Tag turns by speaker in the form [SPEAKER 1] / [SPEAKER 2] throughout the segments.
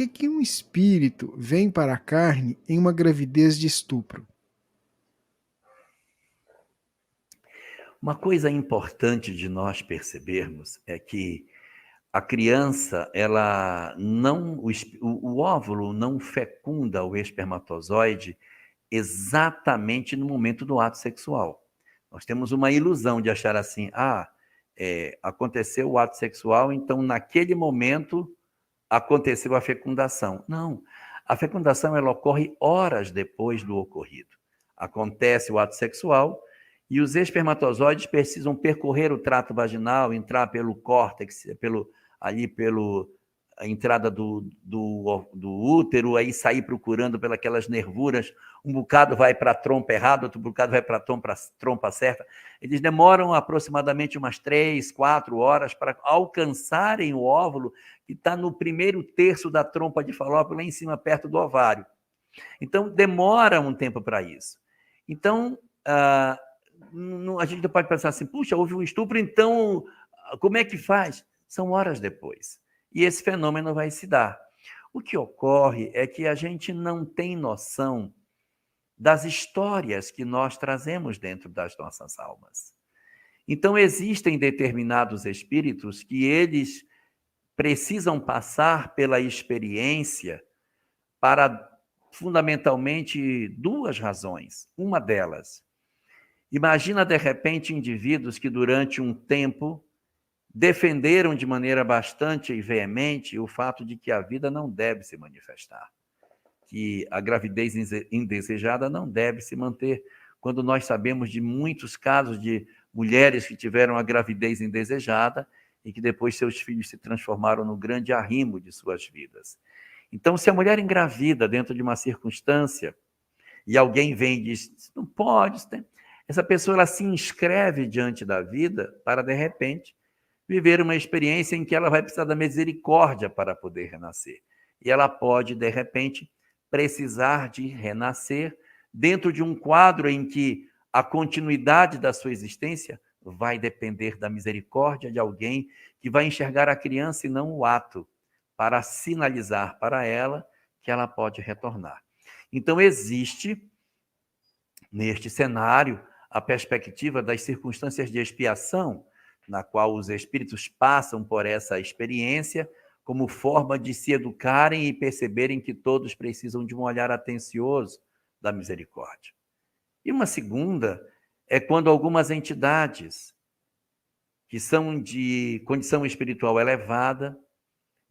[SPEAKER 1] que um espírito vem para a carne em uma gravidez de estupro?
[SPEAKER 2] Uma coisa importante de nós percebermos é que a criança, ela não, o óvulo não fecunda o espermatozoide exatamente no momento do ato sexual. Nós temos uma ilusão de achar assim, aconteceu o ato sexual, então naquele momento aconteceu a fecundação. Não, a fecundação ela ocorre horas depois do ocorrido. Acontece o ato sexual e os espermatozoides precisam percorrer o trato vaginal, entrar pelo córtex, pelo a entrada do útero, aí sair procurando pelas nervuras, um bocado vai para a trompa errada, outro bocado vai para a trompa certa. Eles demoram aproximadamente umas 3, 4 horas para alcançarem o óvulo que está no primeiro terço da trompa de Falópio, lá em cima, perto do ovário. Então, demora um tempo para isso. Então, a gente pode pensar assim, puxa, houve um estupro, então como é que faz? São horas depois. E esse fenômeno vai se dar. O que ocorre é que a gente não tem noção das histórias que nós trazemos dentro das nossas almas. Então, existem determinados espíritos que eles precisam passar pela experiência para, fundamentalmente, duas razões. Uma delas, imagina, de repente, indivíduos que, durante um tempo, defenderam de maneira bastante veemente o fato de que a vida não deve se manifestar, que a gravidez indesejada não deve se manter, quando nós sabemos de muitos casos de mulheres que tiveram a gravidez indesejada e que depois seus filhos se transformaram no grande arrimo de suas vidas. Então, se a mulher engravida dentro de uma circunstância e alguém vem e diz, não pode, essa pessoa ela se inscreve diante da vida para, de repente, viver uma experiência em que ela vai precisar da misericórdia para poder renascer. E ela pode, de repente, precisar de renascer dentro de um quadro em que a continuidade da sua existência vai depender da misericórdia de alguém que vai enxergar a criança e não o ato, para sinalizar para ela que ela pode retornar. Então, existe, neste cenário, a perspectiva das circunstâncias de expiação, na qual os espíritos passam por essa experiência como forma de se educarem e perceberem que todos precisam de um olhar atencioso da misericórdia. E uma segunda é quando algumas entidades que são de condição espiritual elevada,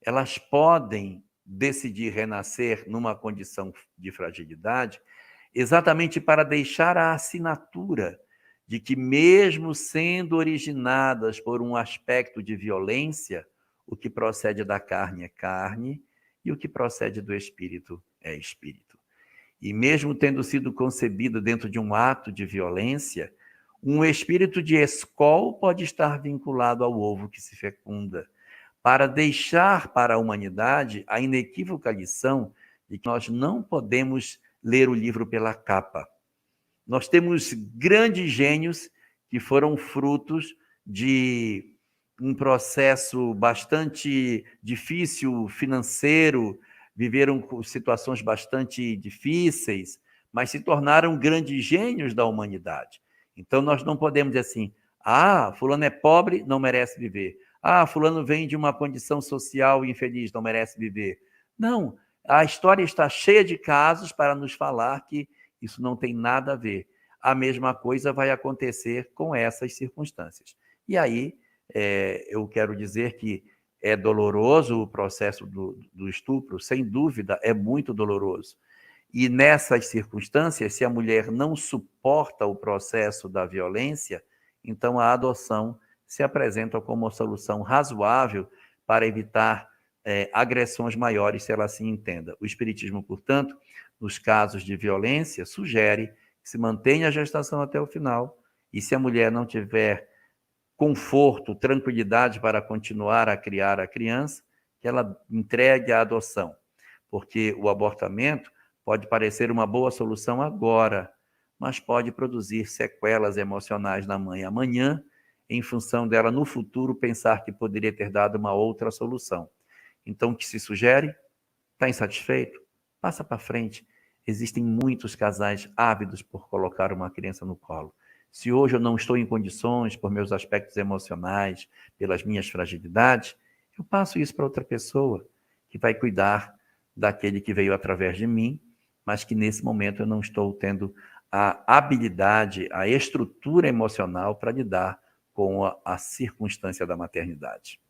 [SPEAKER 2] elas podem decidir renascer numa condição de fragilidade, exatamente para deixar a assinatura de que, mesmo sendo originadas por um aspecto de violência, o que procede da carne é carne e o que procede do espírito é espírito. E mesmo tendo sido concebido dentro de um ato de violência, um espírito de escol pode estar vinculado ao ovo que se fecunda, para deixar para a humanidade a inequívoca lição de que nós não podemos ler o livro pela capa. Nós temos grandes gênios que foram frutos de um processo bastante difícil financeiro, viveram situações bastante difíceis, mas se tornaram grandes gênios da humanidade. Então, nós não podemos dizer assim, fulano é pobre, não merece viver. Fulano vem de uma condição social infeliz, não merece viver. Não, a história está cheia de casos para nos falar que isso não tem nada a ver. A mesma coisa vai acontecer com essas circunstâncias. E aí, eu quero dizer que é doloroso o processo do estupro, sem dúvida, é muito doloroso. E nessas circunstâncias, se a mulher não suporta o processo da violência, então a adoção se apresenta como uma solução razoável para evitar agressões maiores, se ela assim entenda. O Espiritismo, portanto, nos casos de violência, sugere que se mantenha a gestação até o final, e se a mulher não tiver conforto, tranquilidade para continuar a criar a criança, que ela entregue à adoção, porque o abortamento pode parecer uma boa solução agora, mas pode produzir sequelas emocionais na mãe amanhã, em função dela, no futuro, pensar que poderia ter dado uma outra solução. Então, o que se sugere? Está insatisfeito? Passa para frente. Existem muitos casais ávidos por colocar uma criança no colo. Se hoje eu não estou em condições, por meus aspectos emocionais, pelas minhas fragilidades, eu passo isso para outra pessoa, que vai cuidar daquele que veio através de mim, mas que nesse momento eu não estou tendo a habilidade, a estrutura emocional para lidar com a circunstância da maternidade.